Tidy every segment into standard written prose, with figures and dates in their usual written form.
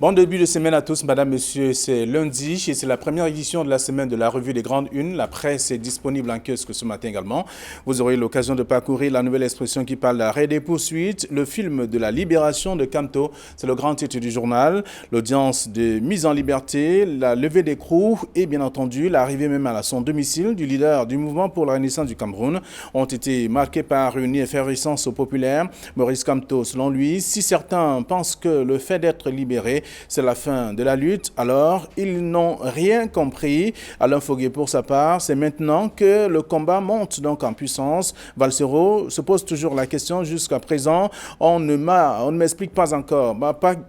Bon début de semaine à tous, madame, monsieur, c'est lundi et c'est la première édition de la semaine de la revue des grandes unes. La presse est disponible en kiosque ce matin également. Vous aurez l'occasion de parcourir la nouvelle expression qui parle d'arrêt des poursuites, le film de la libération de Kamto, c'est le grand titre du journal, l'audience de mise en liberté, la levée d'écrou et bien entendu l'arrivée même à son domicile du leader du mouvement pour la renaissance du Cameroun ont été marqués par une effervescence populaire. Maurice Kamto, selon lui, si certains pensent que le fait d'être libéré, c'est la fin de la lutte, alors ils n'ont rien compris. Alain Foguet, pour sa part, c'est maintenant que le combat monte donc en puissance. Valsero se pose toujours la question, jusqu'à présent, on ne m'explique pas encore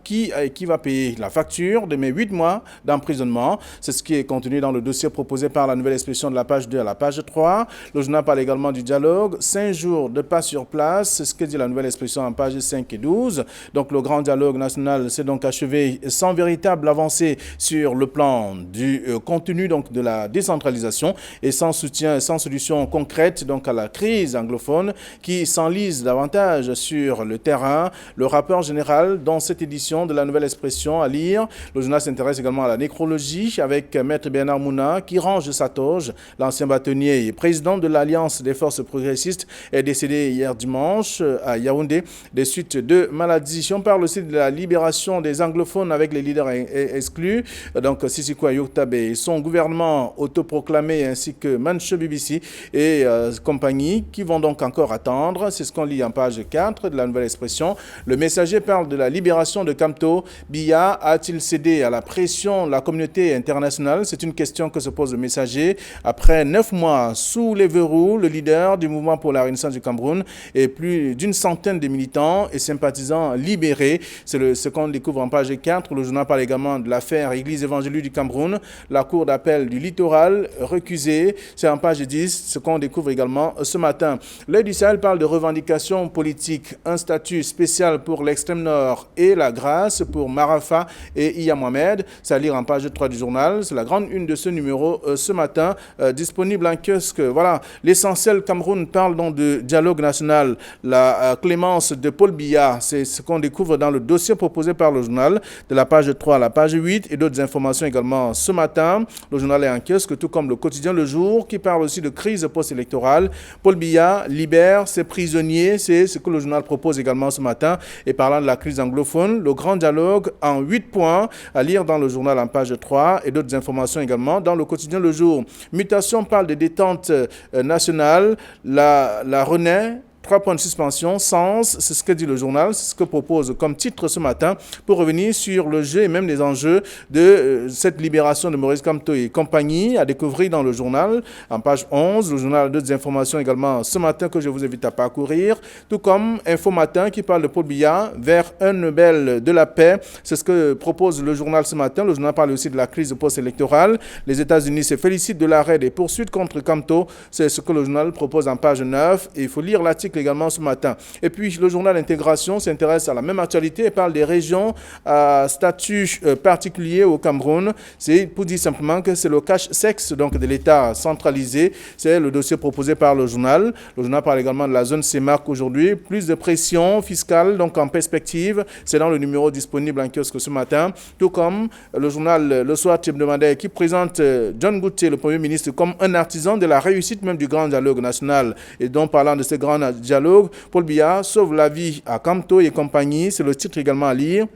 qui va payer la facture de mes 8 mois d'emprisonnement. C'est ce qui est contenu dans le dossier proposé par la nouvelle expression de la page 2 à la page 3. Le journal parle également du dialogue. 5 jours de pas sur place, c'est ce que dit la nouvelle expression en page 5 et 12. Donc le grand dialogue national s'est donc achevé sans véritable avancée sur le plan du contenu donc de la décentralisation et sans soutien, sans solution concrète donc à la crise anglophone qui s'enlise davantage sur le terrain. Le rapport général dans cette édition de la nouvelle expression à lire. Le journal s'intéresse également à la nécrologie avec Maître Bernard Mouna qui range sa toge. L'ancien bâtonnier et président de l'Alliance des forces progressistes est décédé hier dimanche à Yaoundé des suites de maladies. On parle aussi de la libération des anglophones avec les leaders exclus, donc Sisiko Ayoktabe et son gouvernement autoproclamé ainsi que Manche BBC et compagnie qui vont donc encore attendre. C'est ce qu'on lit en page 4 de la nouvelle expression. Le messager parle de la libération de Kamto. Biya a-t-il cédé à la pression de la communauté internationale? C'est une question que se pose le messager. Après 9 mois sous les verrous, le leader du mouvement pour la renaissance du Cameroun et plus d'une centaine de militants et sympathisants libérés. C'est ce qu'on découvre en page 4. Le journal parle également de l'affaire Église évangélique du Cameroun, la cour d'appel du littoral recusée. C'est en page 10, ce qu'on découvre également ce matin. L'Œil du Sahel parle de revendications politiques, un statut spécial pour l'extrême nord et la grâce pour Marafa et Iya Mohamed. C'est à lire en page 3 du journal. C'est la grande une de ce numéro ce matin, disponible en kiosque. Voilà, l'essentiel Cameroun parle donc de dialogue national. La clémence de Paul Biya, c'est ce qu'on découvre dans le dossier proposé par le journal, de la page 3 à la page 8 et d'autres informations également ce matin. Le journal est en kiosque, tout comme le quotidien Le Jour, qui parle aussi de crise post-électorale. Paul Biya libère ses prisonniers, c'est ce que le journal propose également ce matin. Et parlant de la crise anglophone, le grand dialogue en 8 points à lire dans le journal en page 3 et d'autres informations également dans le quotidien Le Jour. Mutation parle de détente nationale, la renaît. 3 points de suspension, sens, c'est ce que dit le journal, c'est ce que propose comme titre ce matin pour revenir sur le jeu et même les enjeux de cette libération de Maurice Kamto et compagnie à découvrir dans le journal. En page 11, le journal a d'autres informations également ce matin que je vous invite à parcourir, tout comme Info Matin qui parle de Paul Biya vers un Nobel de la paix. C'est ce que propose le journal ce matin. Le journal parle aussi de la crise post-électorale. Les États-Unis se félicitent de l'arrêt des poursuites contre Kamto. C'est ce que le journal propose en page 9. Et il faut lire l'article également ce matin. Et puis le journal Intégration s'intéresse à la même actualité et parle des régions à statut particulier au Cameroun. C'est pour dire simplement que c'est le cache-sexe donc de l'État centralisé. C'est le dossier proposé par le journal. Le journal parle également de la zone CEMAC aujourd'hui. Plus de pression fiscale donc en perspective. C'est dans le numéro disponible en kiosque ce matin. Tout comme le journal Le Soir hebdomadaire qui présente John Gouttier, le Premier ministre, comme un artisan de la réussite même du grand dialogue national. Et donc parlant de ce grand dialogue, Paul Biya sauve la vie à Kamto et compagnie. C'est le titre également à lire.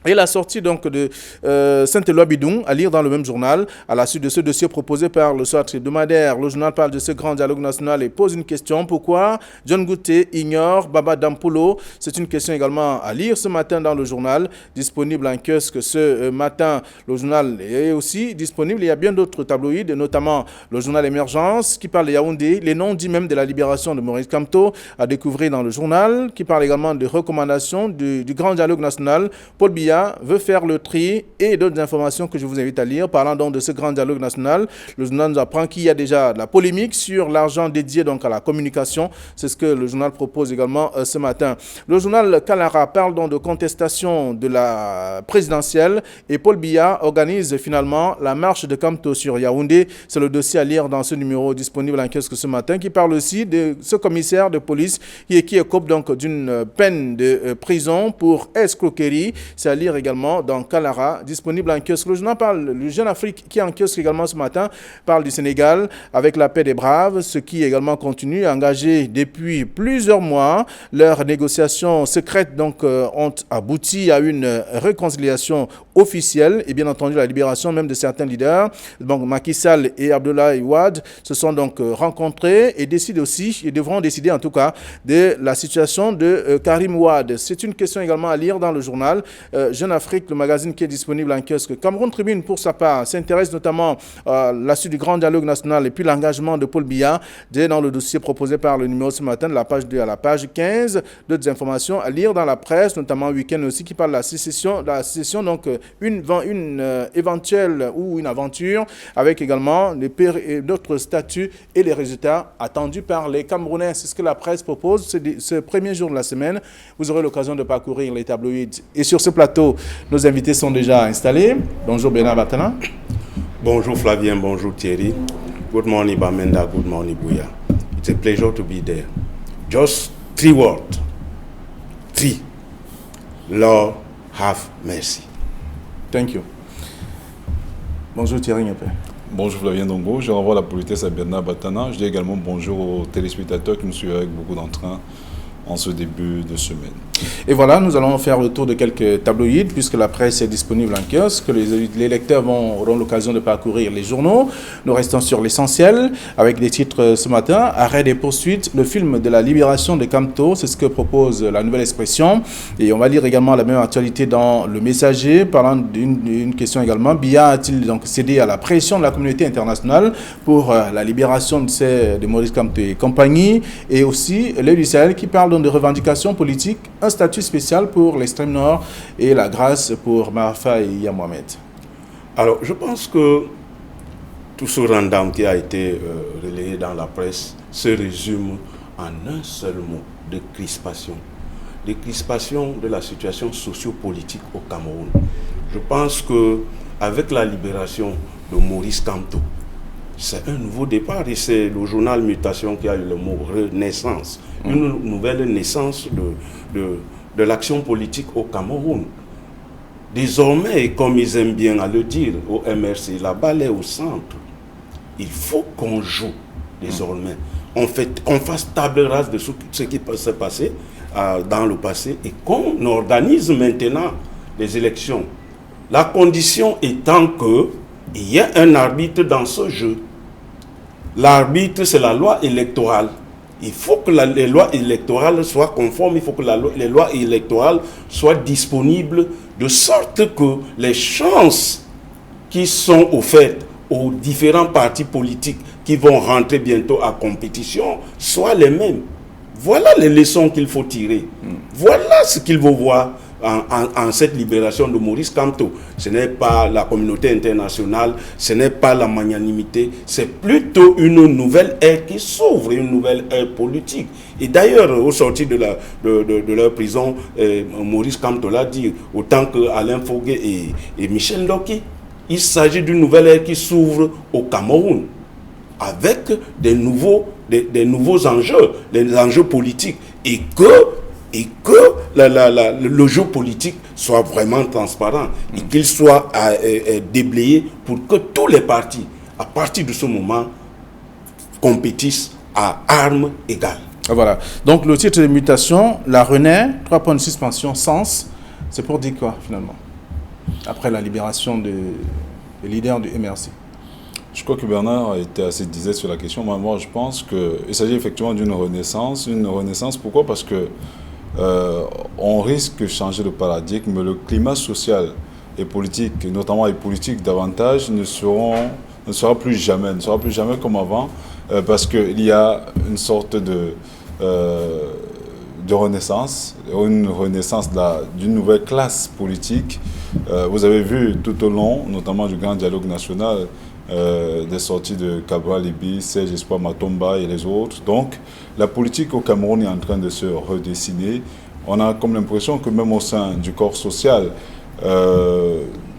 Et la sortie donc de Saint-Éloi Bidon à lire dans le même journal à la suite de ce dossier proposé par le Soir hebdomadaire. Le journal parle de ce grand dialogue national et pose une question. Pourquoi John Gouttier ignore Baba Dampolo? C'est une question également à lire ce matin dans le journal, disponible en kiosque ce matin. Le journal est aussi disponible. Il y a bien d'autres tabloïds, notamment le journal Émergence qui parle de Yaoundé, les noms dits même de la libération de Maurice Kamto à découvrir dans le journal, qui parle également de recommandations du grand dialogue national. Paul Biya veut faire le tri et d'autres informations que je vous invite à lire. Parlant donc de ce grand dialogue national, le journal nous apprend qu'il y a déjà de la polémique sur l'argent dédié donc à la communication. C'est ce que le journal propose également ce matin. Le journal Kalara parle donc de contestation de la présidentielle et Paul Biya organise finalement la marche de Kamto sur Yaoundé. C'est le dossier à lire dans ce numéro disponible en kiosque ce matin qui parle aussi de ce commissaire de police qui écope donc d'une peine de prison pour escroquerie. C'est à lire également dans Kalara, disponible en kiosque. Le journal parle, le Jeune Afrique qui est en kiosque également ce matin, parle du Sénégal avec la paix des braves, ce qui également continue, engagé depuis plusieurs mois. Leurs négociations secrètes donc ont abouti à une réconciliation officielle et bien entendu la libération même de certains leaders. Donc Macky Sall et Abdoulaye Wade se sont donc rencontrés et décident aussi, et devront décider en tout cas, de la situation de Karim Wade. C'est une question également à lire dans le journal Jeune Afrique, le magazine qui est disponible en kiosque. Cameroun Tribune, pour sa part, s'intéresse notamment à la suite du grand dialogue national et puis l'engagement de Paul Biya dans le dossier proposé par le numéro ce matin, de la page 2 à la page 15. D'autres informations à lire dans la presse, notamment Week-end aussi, qui parle de la sécession, donc une éventuelle ou une aventure, avec également d'autres statuts et les résultats attendus par les Camerounais. C'est ce que la presse propose ce premier jour de la semaine. Vous aurez l'occasion de parcourir les tabloïds. Et sur ce plateau, nos invités sont déjà installés. Bonjour Bernard Batana. Bonjour Flavien, bonjour Thierry. Good morning Bamenda, good morning Bouya. It's a pleasure to be there. Just 3 words. 3. Lord have mercy. Thank you. Bonjour Thierry Ngepé. Bonjour Flavien Dongo, je renvoie la politesse à Bernard Batana. Je dis également bonjour aux téléspectateurs qui nous suivent avec beaucoup d'entrain en ce début de semaine. Et voilà, nous allons faire le tour de quelques tabloïds puisque la presse est disponible en kiosque. Les lecteurs auront l'occasion de parcourir les journaux. Nous restons sur l'essentiel avec des titres ce matin. Arrêt des poursuites, le film de la libération de Kamto, c'est ce que propose la Nouvelle Expression. Et on va lire également la même actualité dans Le Messager, parlant d'une question également. Biya a-t-il donc cédé à la pression de la communauté internationale pour la libération de Maurice Kamto et compagnie? Et aussi l'Œil du Sahel qui parle donc de revendications politiques, un statut spécial pour l'extrême nord et la grâce pour Marafa et Iya Mohamed. Alors, je pense que tout ce rendement qui a été relayé dans la presse se résume en un seul mot, de crispation. De crispation de la situation sociopolitique au Cameroun. Je pense qu'avec la libération de Maurice Kamto, c'est un nouveau départ et c'est le journal Mutation qui a eu le mot renaissance. Une nouvelle naissance de l'action politique au Cameroun. Désormais, comme ils aiment bien à le dire au MRC, la balle est au centre. Il faut qu'on joue désormais. Qu'on fasse table rase de ce qui peut se passer dans le passé et qu'on organise maintenant les élections. La condition étant qu'il y a un arbitre dans ce jeu. L'arbitre, c'est la loi électorale. Il faut que les lois électorales soient conformes, il faut que les lois électorales soient disponibles de sorte que les chances qui sont offertes aux différents partis politiques qui vont rentrer bientôt à compétition soient les mêmes. Voilà les leçons qu'il faut tirer. Voilà ce qu'il faut voir en cette libération de Maurice Kamto. Ce n'est pas la communauté internationale, ce n'est pas la magnanimité, c'est plutôt une nouvelle ère qui s'ouvre, une nouvelle ère politique. Et d'ailleurs, au sortir de leur prison, Maurice Kamto l'a dit, autant que Alain Fogué et Michel Ndoki, il s'agit d'une nouvelle ère qui s'ouvre au Cameroun, avec des nouveaux enjeux, les enjeux politiques, et que le jeu politique soit vraiment transparent et qu'il soit déblayé pour que tous les partis, à partir de ce moment, compétissent à armes égales. Voilà. Donc le titre de mutation, la Renaît, 3 points de suspension, sens, c'est pour dire quoi finalement? Après la libération des leaders du MRC. Je crois que Bernard a été assez disait sur la question. Moi, je pense qu'il s'agit effectivement d'une renaissance. Une renaissance, pourquoi? Parce que on risque de changer de paradigme, mais le climat social et politique, notamment et politique davantage, ne sera plus jamais comme avant, parce qu'il y a une sorte de renaissance, une renaissance d'une nouvelle classe politique. Vous avez vu tout au long, notamment du grand dialogue national, des sorties de Cabral Libi, Serge Espoir Matomba et les autres. Donc, la politique au Cameroun est en train de se redessiner. On a comme l'impression que même au sein du corps social,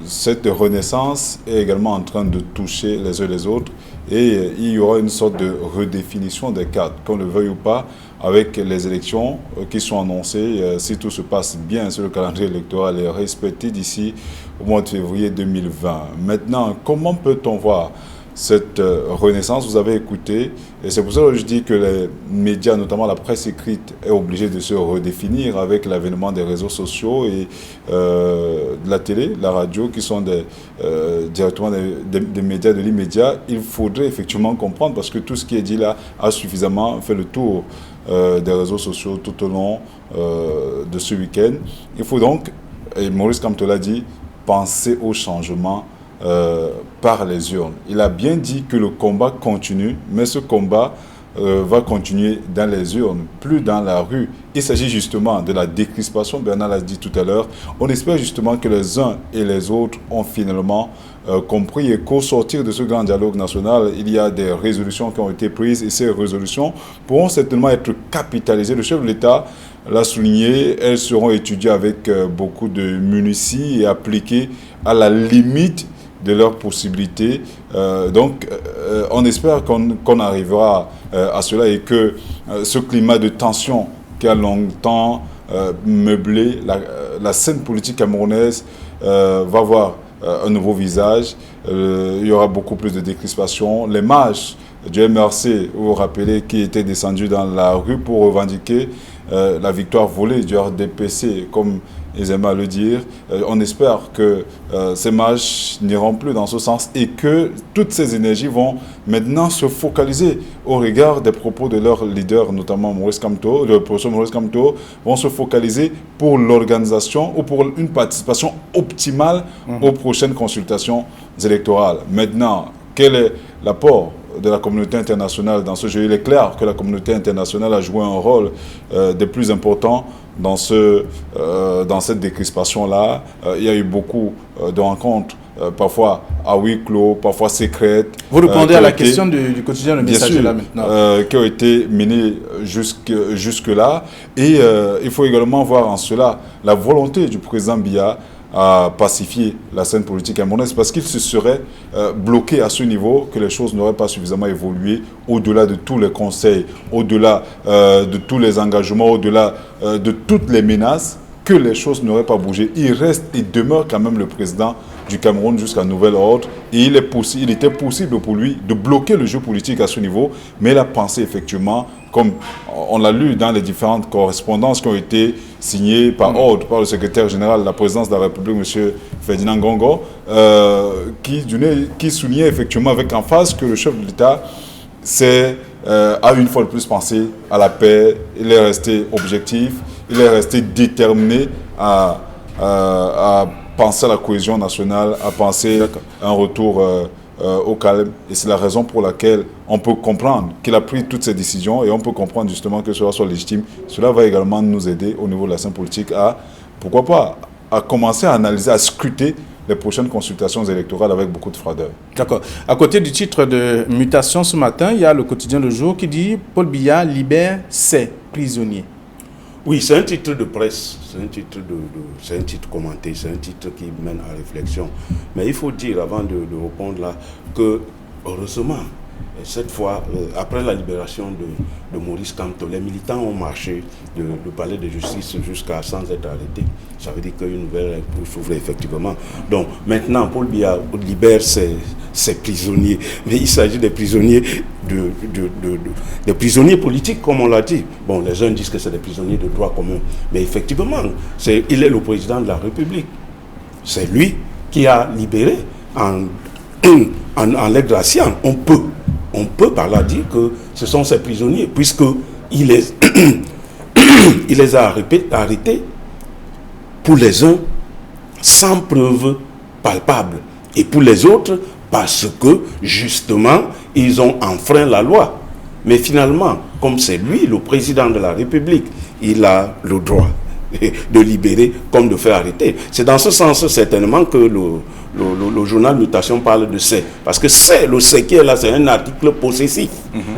cette renaissance est également en train de toucher les uns les autres. et il y aura une sorte de redéfinition des cadres, qu'on le veuille ou pas, avec les élections qui sont annoncées. Si tout se passe bien sur le calendrier électoral est respecté d'ici au mois de février 2020. Maintenant, comment peut-on voir cette renaissance? Vous avez écouté, et c'est pour ça que je dis que les médias, notamment la presse écrite, est obligée de se redéfinir avec l'avènement des réseaux sociaux et de la télé, la radio, qui sont directement des médias de l'immédiat. Il faudrait effectivement comprendre, parce que tout ce qui est dit là a suffisamment fait le tour des réseaux sociaux tout au long de ce week-end. Il faut donc, et Maurice Kamto l'a dit, penser au changement par les urnes. Il a bien dit que le combat continue, mais ce combat va continuer dans les urnes, plus dans la rue. Il s'agit justement de la décrispation, Bernard l'a dit tout à l'heure. On espère justement que les uns et les autres ont finalement compris et qu'au sortir de ce grand dialogue national, il y a des résolutions qui ont été prises et ces résolutions pourront certainement être capitalisées. Le chef de l'État l'a souligné, elles seront étudiées avec beaucoup de munitie et appliquées à la limite de leurs possibilités. Donc, on espère qu'on arrivera à cela et que ce climat de tension qui a longtemps meublé la scène politique camerounaise va voir un nouveau visage. Il y aura beaucoup plus de décrispation. Les marches du MRC, vous vous rappelez, qui étaient descendus dans la rue pour revendiquer la victoire volée du RDPC, comme ils aiment à le dire. On espère que ces marches n'iront plus dans ce sens et que toutes ces énergies vont maintenant se focaliser au regard des propos de leur leader, notamment Maurice Kamto, le professeur Maurice Kamto, vont se focaliser pour l'organisation ou pour une participation optimale aux prochaines consultations électorales. Maintenant, quel est l'apport de la communauté internationale dans ce jeu? Il est clair que la communauté internationale a joué un rôle des plus importants dans cette décrispation-là. Il y a eu beaucoup de rencontres, parfois à huis clos, parfois secrètes. Vous répondez à la question du quotidien Le Messager là maintenant. Qui ont été menées jusque-là. Et il faut également voir en cela la volonté du président Biya à pacifier la scène politique camerounaise, parce qu'il se serait bloqué à ce niveau que les choses n'auraient pas suffisamment évolué au-delà de tous les conseils, au-delà de tous les engagements, au-delà de toutes les menaces, que les choses n'auraient pas bougé. Il reste et demeure quand même le président du Cameroun jusqu'à nouvel ordre, et il était possible pour lui de bloquer le jeu politique à ce niveau, mais il a pensé effectivement, comme on l'a lu dans les différentes correspondances qui ont été signées par ordre par le secrétaire général de la présidence de la République, M. Ferdinand Gongo, qui soulignait effectivement avec emphase que le chef de l'État a une fois de plus pensé à la paix. Il est resté objectif, il est resté déterminé à penser à la cohésion nationale, à penser à un retour au calme. Et c'est la raison pour laquelle on peut comprendre qu'il a pris toutes ces décisions, et on peut comprendre justement que cela soit légitime. Cela va également nous aider au niveau de la scène politique à, pourquoi pas, à commencer à analyser, à scruter les prochaines consultations électorales avec beaucoup de froideur. D'accord. À côté du titre de mutation ce matin, il y a le quotidien Le Jour qui dit « Paul Biya libère ses prisonniers ». Oui, c'est un titre de presse, c'est un titre commenté, c'est un titre qui mène à réflexion. Mais il faut dire, avant de répondre là, que heureusement, cette fois, après la libération de Maurice Kamto, les militants ont marché du palais de justice jusqu'à sans être arrêtés. Ça veut dire qu'une nouvelle ère s'ouvre effectivement. Donc maintenant, Paul Biya libère ses prisonniers. Mais il s'agit des prisonniers des prisonniers politiques, comme on l'a dit. Bon, les uns disent que c'est des prisonniers de droit commun. Mais effectivement, il est le président de la République. C'est lui qui a libéré en les graciant. On peut par là dire que ce sont ses prisonniers, puisqu'il les a arrêtés pour les uns sans preuve palpable, et pour les autres parce que justement ils ont enfreint la loi. Mais finalement, comme c'est lui le président de la République, il a le droit de libérer comme de faire arrêter. C'est dans ce sens certainement que le journal Mutation parle de c'est. Parce que c'est le c'est qui est là, c'est un article possessif.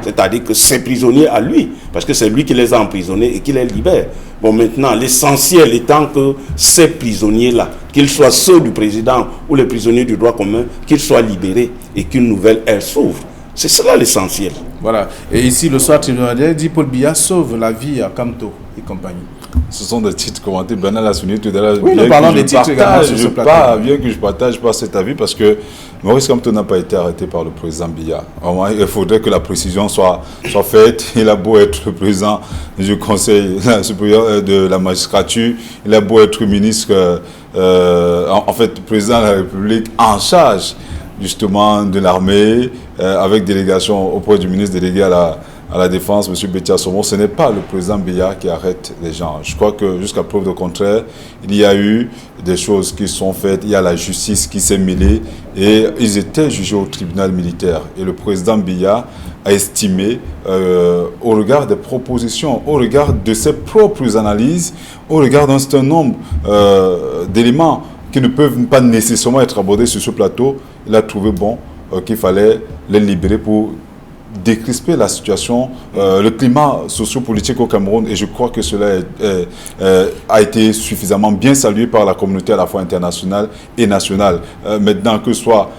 C'est-à-dire que c'est prisonnier à lui, parce que c'est lui qui les a emprisonnés et qui les libère. Bon, maintenant, l'essentiel étant que ces prisonniers-là, qu'ils soient ceux du président ou les prisonniers du droit commun, qu'ils soient libérés et qu'une nouvelle ère s'ouvre. C'est cela l'essentiel. Voilà. Et ici, le soir, tu nous as dit Paul Biya sauve la vie à Kamto et compagnie. Ce sont des titres commentés. Bernard l'a souligné tout à l'heure. Oui, nous parlons des titres également sur ce plateau. Bien que je partage pas cet avis parce que Maurice Kamto n'a pas été arrêté par le président Biya. Il faudrait que la précision soit faite. Il a beau être le président du Conseil supérieur de la magistrature, il a beau être ministre, en fait, président de la République en charge justement de l'armée, avec délégation auprès du ministre délégué à la Défense, M. Betia Somon. Ce n'est pas le président Biya qui arrête les gens. Je crois que jusqu'à preuve du contraire, il y a eu des choses qui sont faites, il y a la justice qui s'est mêlée et ils étaient jugés au tribunal militaire. Et le président Biya a estimé, au regard des propositions, au regard de ses propres analyses, au regard d'un certain nombre d'éléments qui ne peuvent pas nécessairement être abordés sur ce plateau, il a trouvé bon qu'il fallait les libérer pour décrisper la situation, le climat sociopolitique au Cameroun, et je crois que cela a été suffisamment bien salué par la communauté à la fois internationale et nationale. Maintenant, que ce soit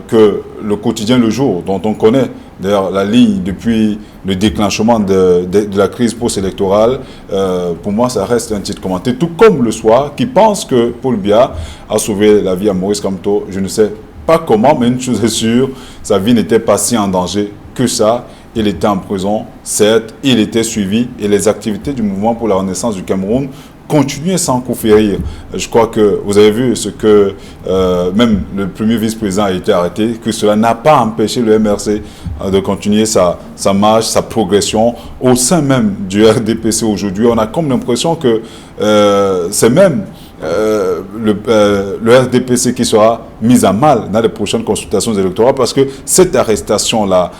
que le quotidien Le Jour, dont on connaît d'ailleurs la ligne depuis le déclenchement de la crise post-électorale, pour moi ça reste un titre commenté, tout comme Le Soir, qui pense que Paul Biya a sauvé la vie à Maurice Kamto. Je ne sais pas comment, mais une chose est sûre, sa vie n'était pas si en danger que ça. Il était en prison, certes, il était suivi et les activités du mouvement pour la renaissance du Cameroun continuaient sans coup férir. Je crois que vous avez vu ce que même le premier vice-président a été arrêté, que cela n'a pas empêché le MRC de continuer sa marche, sa progression au sein même du RDPC aujourd'hui. On a comme l'impression que c'est même le RDPC qui sera mis à mal dans les prochaines consultations électorales, parce que cette arrestation-là,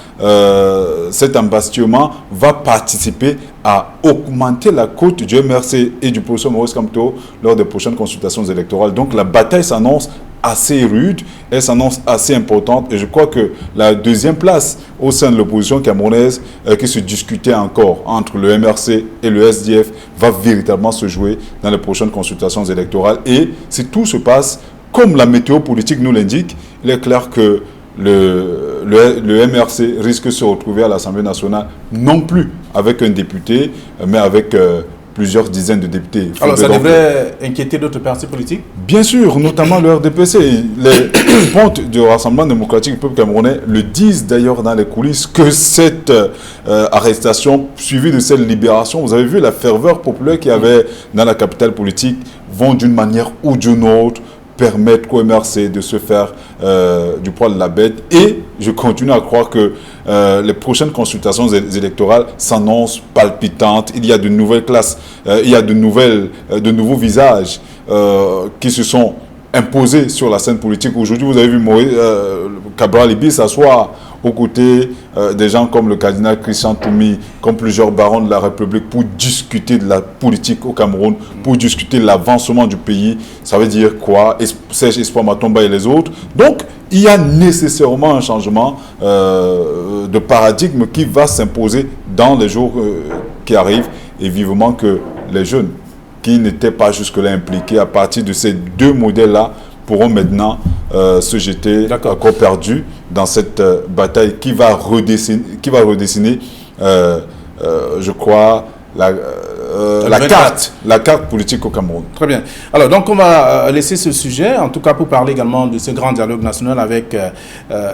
cet embastillement va participer à augmenter la cote du MRC et du professeur Maurice Kamto lors des prochaines consultations électorales. Donc la bataille s'annonce assez rude, elle s'annonce assez importante, et je crois que la deuxième place au sein de l'opposition camerounaise qui se discutait encore entre le MRC et le SDF va véritablement se jouer dans les prochaines consultations électorales. Et si tout se passe comme la météo politique nous l'indique, il est clair que le MRC risque de se retrouver à l'Assemblée nationale non plus avec un député, mais avec plusieurs dizaines de députés. Alors ça devrait inquiéter d'autres partis politiques? Bien sûr, notamment le RDPC. Les pontes du Rassemblement démocratique du peuple camerounais le disent d'ailleurs dans les coulisses, que cette arrestation suivie de cette libération, vous avez vu la ferveur populaire qu'il y avait dans la capitale politique, vont d'une manière ou d'une autre permettre au MRC de se faire du poil de la bête. Et je continue à croire que les prochaines consultations électorales s'annoncent palpitantes. Il y a de nouvelles classes, il y a de nouveaux visages qui se sont imposés sur la scène politique. Aujourd'hui, vous avez vu Cabral Ibi s'asseoir aux côtés des gens comme le cardinal Christian Toumi, comme plusieurs barons de la République, pour discuter de la politique au Cameroun, pour discuter de l'avancement du pays. Ça veut dire quoi? Serge Espoir Matomba et les autres. Donc, il y a nécessairement un changement de paradigme qui va s'imposer dans les jours qui arrivent, et vivement que les jeunes qui n'étaient pas jusque-là impliqués à partir de ces deux modèles-là pourront maintenant se jeter à corps perdu dans cette bataille qui va redessiner, je crois, la carte politique au Cameroun. Très bien. Alors, donc, on va laisser ce sujet, en tout cas pour parler également de ce grand dialogue national avec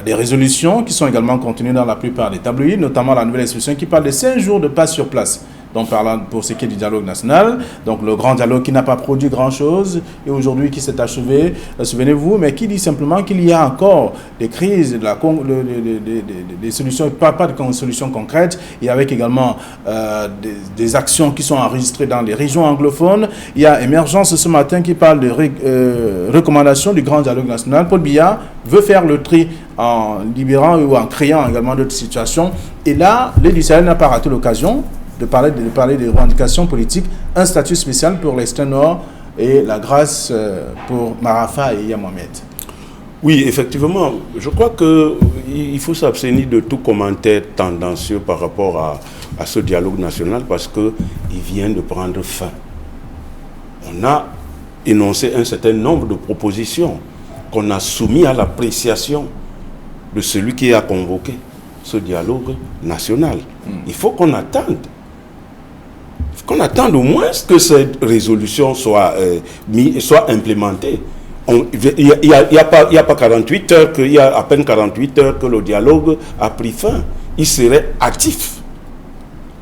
des résolutions qui sont également contenues dans la plupart des tabloïds, notamment la nouvelle expression qui parle de 5 jours de passe sur place. Donc, parlant pour ce qui est du dialogue national, donc le grand dialogue qui n'a pas produit grand-chose et aujourd'hui qui s'est achevé, souvenez-vous, mais qui dit simplement qu'il y a encore des crises, des solutions, pas de solutions concrètes, et avec également des actions qui sont enregistrées dans les régions anglophones. Il y a Émergence ce matin qui parle de recommandations du grand dialogue national. Paul Biya veut faire le tri en libérant ou en créant également d'autres situations. Et là, l'État du Sahel n'a pas raté l'occasion de parler des revendications politiques, un statut spécial pour l'extrême nord et la grâce pour Marafa et Yamomed. Oui, effectivement, je crois qu'il faut s'abstenir de tout commentaire tendancieux par rapport à ce dialogue national, parce qu'il vient de prendre fin. On a énoncé un certain nombre de propositions qu'on a soumises à l'appréciation de celui qui a convoqué. ce dialogue national. Il faut qu'on attende. Qu'on attende au moins que cette résolution soit implémentée. Il y a pas 48 heures, il y a à peine 48 heures que le dialogue a pris fin. Il serait actif,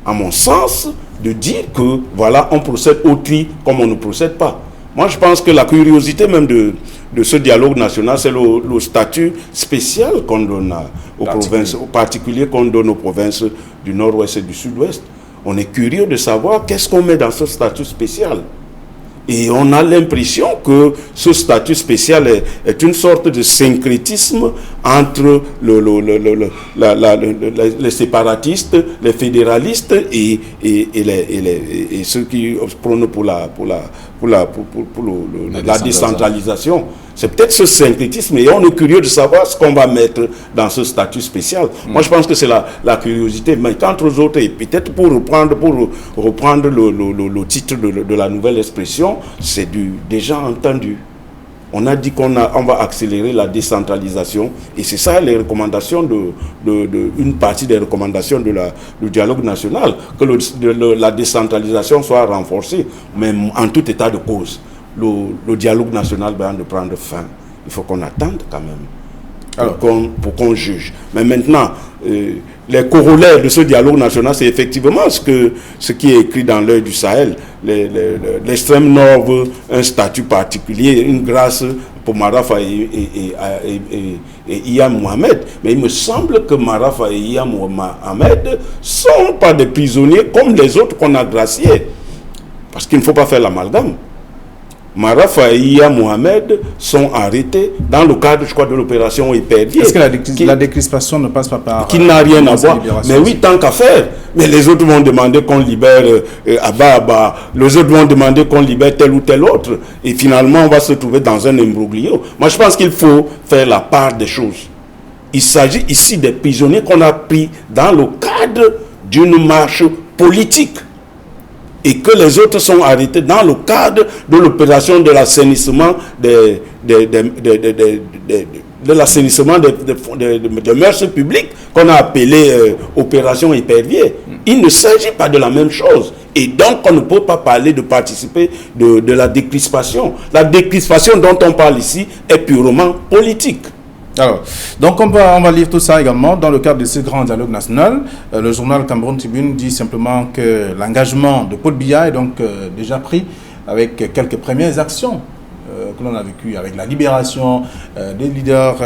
à mon sens, de dire que voilà, on procède au tri comme on ne procède pas. Moi, je pense que la curiosité même de ce dialogue national, c'est le statut spécial qu'on donne aux provinces, en particulier qu'on donne aux provinces du Nord-Ouest et du Sud-Ouest. On est curieux de savoir qu'est-ce qu'on met dans ce statut spécial. Et on a l'impression que ce statut spécial est une sorte de syncrétisme entre les séparatistes, les fédéralistes et ceux qui prônent pour la décentralisation. C'est peut-être ce syncrétisme et on est curieux de savoir ce qu'on va mettre dans ce statut spécial. Moi, je pense que c'est la curiosité. Mais qu'entre autres, et peut-être pour reprendre le titre de la nouvelle expression, c'est déjà entendu. On a dit qu'on va accélérer la décentralisation et c'est ça les recommandations une partie des recommandations du dialogue national, que la décentralisation soit renforcée, mais en tout état de cause. Le dialogue national va de prendre fin. Il faut qu'on attende quand même pour qu'on juge. Mais maintenant, les corollaires de ce dialogue national, c'est effectivement ce qui est écrit dans l'œil du Sahel. L'extrême nord veut un statut particulier, une grâce pour Marafa et Iyam Mohamed. Mais il me semble que Marafa et Iyam Mohamed ne sont pas des prisonniers comme les autres qu'on a graciés. Parce qu'il ne faut pas faire l'amalgame. Marafa et Iyam Mohamed sont arrêtés dans le cadre, je crois, de l'opération Épervier. Est-ce que la décrispation ne passe pas par... Qui n'a rien à voir. Mais oui, tant qu'à faire. Mais les autres vont demander qu'on libère Abba. Les autres vont demander qu'on libère tel ou tel autre. Et finalement, on va se trouver dans un imbroglio. Moi, je pense qu'il faut faire la part des choses. Il s'agit ici des prisonniers qu'on a pris dans le cadre d'une marche politique. Et que les autres sont arrêtés dans le cadre de l'opération de l'assainissement de mœurs publiques qu'on a appelé opération Épervier. Il ne s'agit pas de la même chose. Et donc, on ne peut pas parler de participer de la décrispation. La décrispation dont on parle ici est purement politique. Alors, donc on va lire tout ça également dans le cadre de ce grand dialogue national. Le journal Cameroun Tribune dit simplement que l'engagement de Paul Biya est donc déjà pris avec quelques premières actions que l'on a vécues, avec la libération des leaders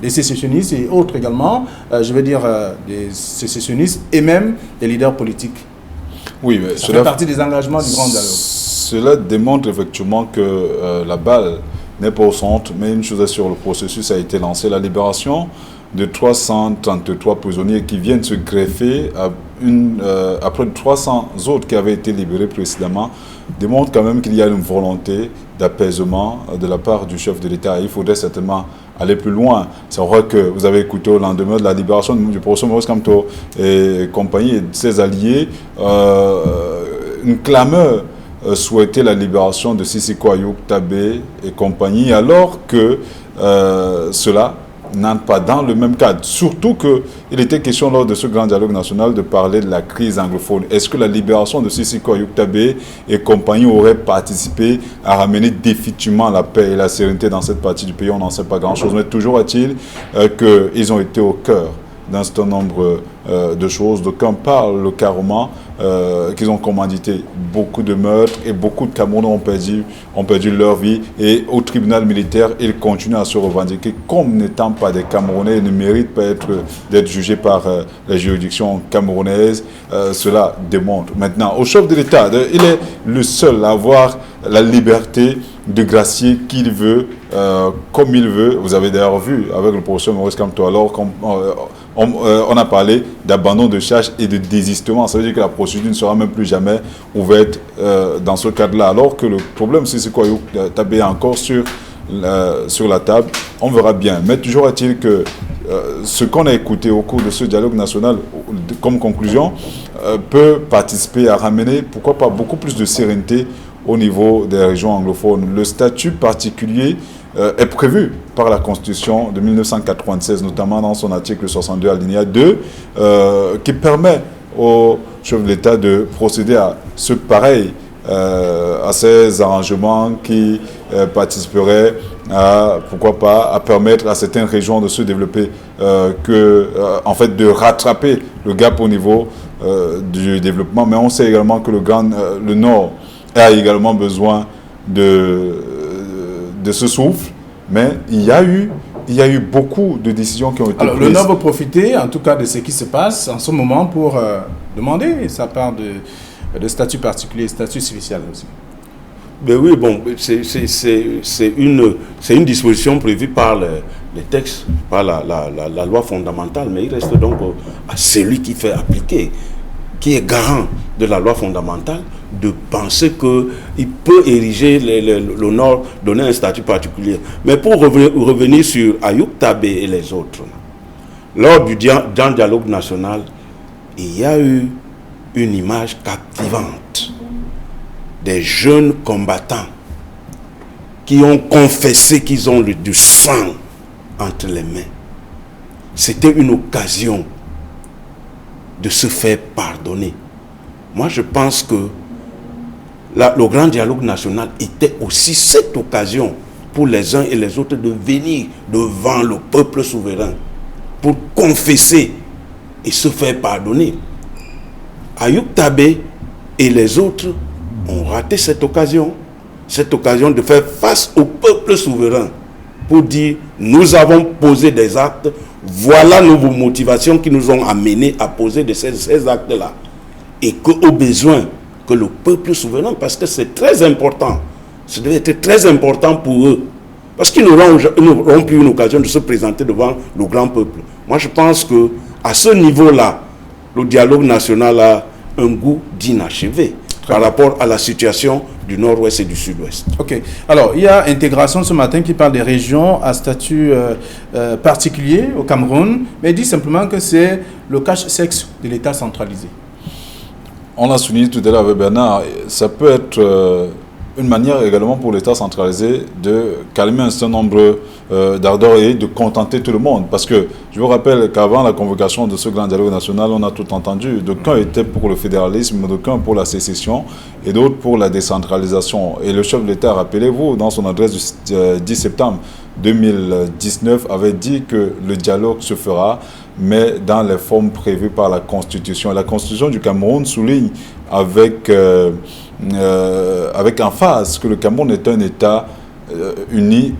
des sécessionnistes et autres également, des sécessionnistes et même des leaders politiques. Oui, mais ça fait partie des engagements du grand dialogue. Cela démontre effectivement que la balle n'est pas au centre, mais une chose est sûre, le processus a été lancé. La libération de 333 prisonniers qui viennent se greffer à près de 300 autres qui avaient été libérés précédemment démontre quand même qu'il y a une volonté d'apaisement de la part du chef de l'État. Il faudrait certainement aller plus loin. C'est vrai que vous avez écouté au lendemain de la libération du professeur Maurice Kamto et compagnie et de ses alliés, une clameur souhaiter la libération de Sissoko Ayuk Tabé et compagnie, alors que cela n'entre pas dans le même cadre. Surtout qu'il était question lors de ce grand dialogue national de parler de la crise anglophone. Est-ce que la libération de Sissoko Ayuk Tabé et compagnie aurait participé à ramener définitivement la paix et la sérénité dans cette partie du pays? On n'en sait pas grand-chose. Mais toujours est-il qu'ils ont été au cœur d'un certain nombre de choses. D'aucuns parlent carrément qu'ils ont commandité beaucoup de meurtres et beaucoup de Camerounais ont perdu leur vie. Et au tribunal militaire, ils continuent à se revendiquer comme n'étant pas des Camerounais. Ils ne méritent pas d'être jugés par les juridictions camerounaises. Cela démontre. Maintenant, au chef de l'État, il est le seul à avoir la liberté de gracier qui il veut, comme il veut. Vous avez d'ailleurs vu avec le professeur Maurice Kamto, alors on a parlé d'abandon de charge et de désistement. Ça veut dire que la procédure ne sera même plus jamais ouverte dans ce cadre-là. Alors que le problème, c'est quoi, Tabé encore sur la table, on verra bien. Mais toujours est-il que ce qu'on a écouté au cours de ce dialogue national, comme conclusion, peut participer à ramener, pourquoi pas, beaucoup plus de sérénité au niveau des régions anglophones. Le statut particulier est prévu par la Constitution de 1996, notamment dans son article 62 alinéa 2, qui permet au chef de l'État de procéder à ce pareil, à ces arrangements qui participeraient à, pourquoi pas, à permettre à certaines régions de se développer, en fait, de rattraper le gap au niveau du développement. Mais on sait également que le Nord a également besoin de ce souffle, mais il y a eu beaucoup de décisions qui ont été prises. Alors, le Nord va profiter, en tout cas, de ce qui se passe en ce moment pour demander sa part de statut particulier, statut spécial aussi. Ben oui, bon, c'est une disposition prévue par les textes, par la loi fondamentale, mais il reste donc à celui qui fait appliquer, qui est garant de la loi fondamentale, de penser qu'il peut ériger le Nord, donner un statut particulier. Mais pour revenir sur Ayoub Tabé et les autres, lors du dialogue national, il y a eu une image captivante des jeunes combattants qui ont confessé qu'ils ont du sang entre les mains. C'était une occasion de se faire pardonner. Moi, je pense que le grand dialogue national était aussi cette occasion pour les uns et les autres de venir devant le peuple souverain pour confesser et se faire pardonner. Ayoub Tabé et les autres ont raté cette occasion de faire face au peuple souverain pour dire nous avons posé des actes, voilà nos motivations qui nous ont amenés à poser ces actes-là. Et qu'au besoin que le peuple souverain, parce que c'est très important, ça devait être très important pour eux, parce qu'ils n'auront plus une occasion de se présenter devant le grand peuple. Moi je pense qu'à ce niveau-là, le dialogue national a un goût d'inachevé par rapport à la situation du Nord-Ouest et du Sud-Ouest. Ok. Alors, il y a Intégration ce matin qui parle des régions à statut particulier au Cameroun, mais il dit simplement que c'est le cache-sexe de l'État centralisé. On l'a souligné tout à l'heure avec Bernard, ça peut être une manière également pour l'État centralisé de calmer un certain nombre d'ardeurs et de contenter tout le monde. Parce que je vous rappelle qu'avant la convocation de ce grand dialogue national, on a tout entendu. D'aucuns étaient pour le fédéralisme, d'aucuns pour la sécession et d'autres pour la décentralisation. Et le chef de l'État, rappelez-vous, dans son adresse du 10 septembre 2019, avait dit que le dialogue se fera, mais dans les formes prévues par la Constitution. La Constitution du Cameroun souligne avec emphase que le Cameroun est un État uni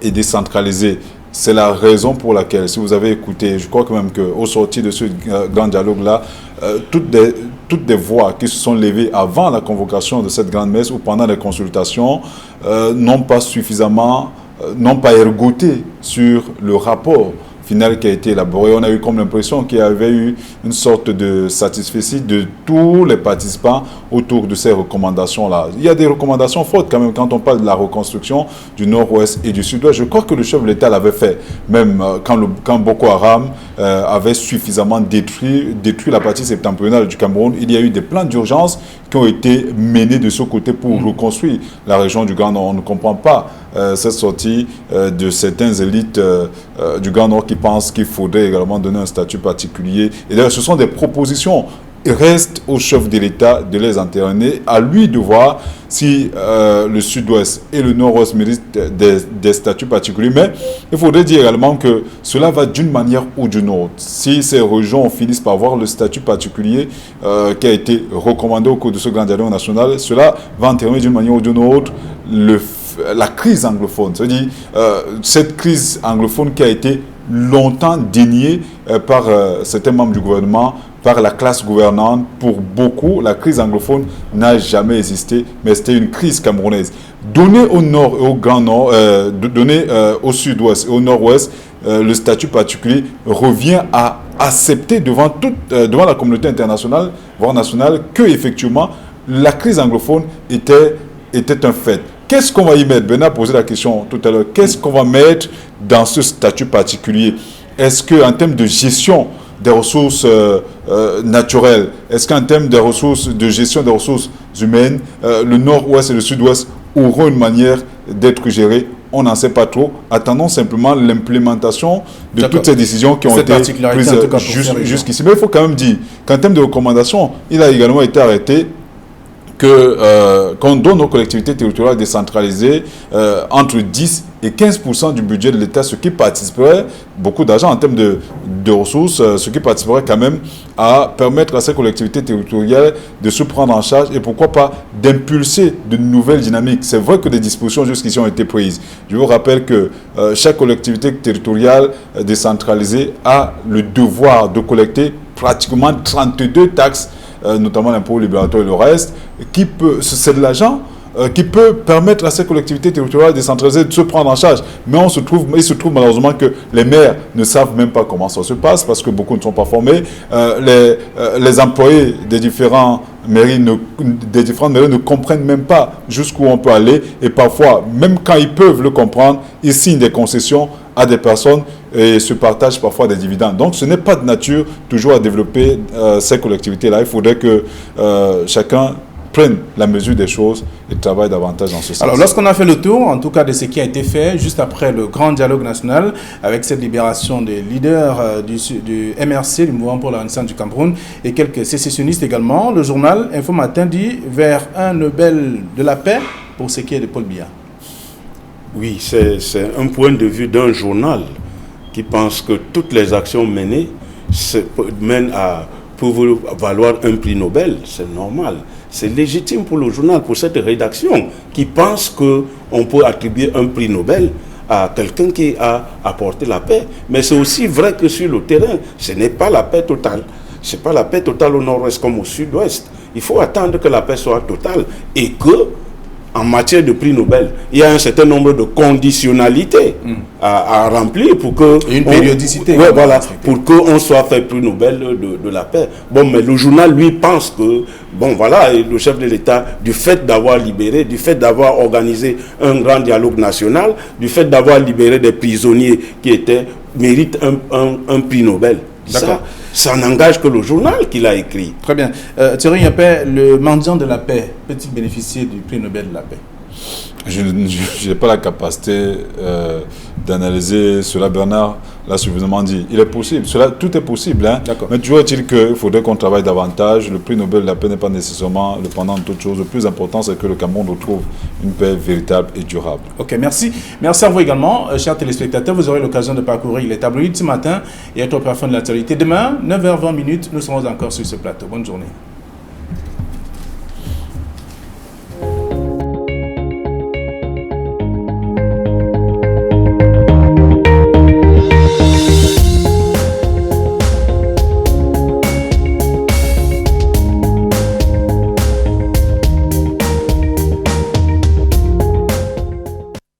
et décentralisé. C'est la raison pour laquelle, si vous avez écouté, je crois quand même qu'au sorti de ce grand dialogue-là, toutes des voix qui se sont levées avant la convocation de cette grande messe ou pendant les consultations n'ont pas ergoté sur le rapport final qui a été élaboré. On a eu comme l'impression qu'il y avait eu une sorte de satisfecit de tous les participants autour de ces recommandations-là. Il y a des recommandations fortes quand même quand on parle de la reconstruction du Nord-Ouest et du Sud-Ouest. Je crois que le chef de l'État l'avait fait, même quand Boko Haram avait suffisamment détruit la partie septentrionale du Cameroun. Il y a eu des plans d'urgence qui ont été menés de ce côté pour reconstruire la région du Grand Nord. On ne comprend pas cette sortie de certaines élites du Grand Nord qui pensent qu'il faudrait également donner un statut particulier. Et d'ailleurs, ce sont des propositions. Il reste au chef de l'État de les entériner, à lui de voir si le Sud-Ouest et le Nord-Ouest méritent des statuts particuliers. Mais il faudrait dire également que cela va d'une manière ou d'une autre. Si ces régions finissent par avoir le statut particulier qui a été recommandé au cours de ce grand dialogue national, cela va entraîner d'une manière ou d'une autre la crise anglophone. C'est-à-dire cette crise anglophone qui a été longtemps déniée par certains membres du gouvernement, par la classe gouvernante. Pour beaucoup, la crise anglophone n'a jamais existé, mais c'était une crise camerounaise. Donner au Nord et au Grand Nord, donner au Sud-Ouest et au Nord-Ouest le statut particulier revient à accepter devant la communauté internationale, voire nationale, que effectivement la crise anglophone était un fait. Qu'est-ce qu'on va y mettre? Bernard a posé la question tout à l'heure. Qu'est-ce qu'on va mettre dans ce statut particulier? Est-ce qu'en termes de gestion des ressources naturelles, est-ce qu'en termes de gestion des ressources humaines, le Nord-Ouest et le Sud-Ouest auront une manière d'être gérés? on n'en sait pas trop. Attendons simplement l'implémentation de toutes ces décisions qui ont été prises jusqu'ici. Mais il faut quand même dire qu'en termes de recommandations, il a également été arrêté qu'on donne aux collectivités territoriales décentralisées entre 10 et 15% du budget de l'État, ce qui participerait, beaucoup d'argent en termes de ressources, ce qui participerait quand même à permettre à ces collectivités territoriales de se prendre en charge et pourquoi pas d'impulser de nouvelles dynamiques. C'est vrai que des dispositions jusqu'ici ont été prises. Je vous rappelle que chaque collectivité territoriale décentralisée a le devoir de collecter pratiquement 32 taxes, notamment l'impôt libératoire et le reste, c'est de l'argent qui peut permettre à ces collectivités territoriales décentralisées de se prendre en charge. Mais il se trouve malheureusement que les maires ne savent même pas comment ça se passe parce que beaucoup ne sont pas formés. Les employés des différentes mairies ne comprennent même pas jusqu'où on peut aller. Et parfois, même quand ils peuvent le comprendre, ils signent des concessions à des personnes et se partagent parfois des dividendes. Donc ce n'est pas de nature toujours à développer ces collectivités-là. Il faudrait que chacun prenne la mesure des choses et travaille davantage dans ce sens. Alors, lorsqu'on a fait le tour, en tout cas, de ce qui a été fait, juste après le grand dialogue national, avec cette libération des leaders du MRC, du Mouvement pour la Renaissance du Cameroun, et quelques sécessionnistes également, le journal Info Matin dit vers un Nobel de la paix pour ce qui est de Paul Biya. Oui, c'est un point de vue d'un journal qui pense que toutes les actions menées mènent à valoir un prix Nobel. C'est normal. C'est légitime pour le journal, pour cette rédaction, qui pense qu'on peut attribuer un prix Nobel à quelqu'un qui a apporté la paix. Mais c'est aussi vrai que sur le terrain, ce n'est pas la paix totale. Ce n'est pas la paix totale au nord-ouest comme au sud-ouest. Il faut attendre que la paix soit totale et que, en matière de prix Nobel, il y a un certain nombre de conditionnalités à remplir pour que... Et une périodicité. Ouais, voilà, pour qu'on soit fait prix Nobel de la paix. Bon, mais le journal, lui, pense que, bon, voilà, le chef de l'État, du fait d'avoir libéré, du fait d'avoir organisé un grand dialogue national, du fait d'avoir libéré des prisonniers qui mérite un prix Nobel. Ça n'engage que le journal qu'il a écrit. Très bien. Thierry Yapet, le mendiant de la paix, peut-il bénéficier du prix Nobel de la paix? Je n'ai pas la capacité d'analyser cela. Bernard l'a suffisamment dit. Il est possible. Tout est possible. Hein. Mais toujours est-il qu'il faudrait qu'on travaille davantage. Le prix Nobel de la paix n'est pas nécessairement le pendant de toute chose. Le plus important, c'est que le Cameroun retrouve une paix véritable et durable. Ok, merci. Merci à vous également, chers téléspectateurs. Vous aurez l'occasion de parcourir les tabloïds ce matin et être au parfum de l'actualité. Demain, 9h20, nous serons encore sur ce plateau. Bonne journée.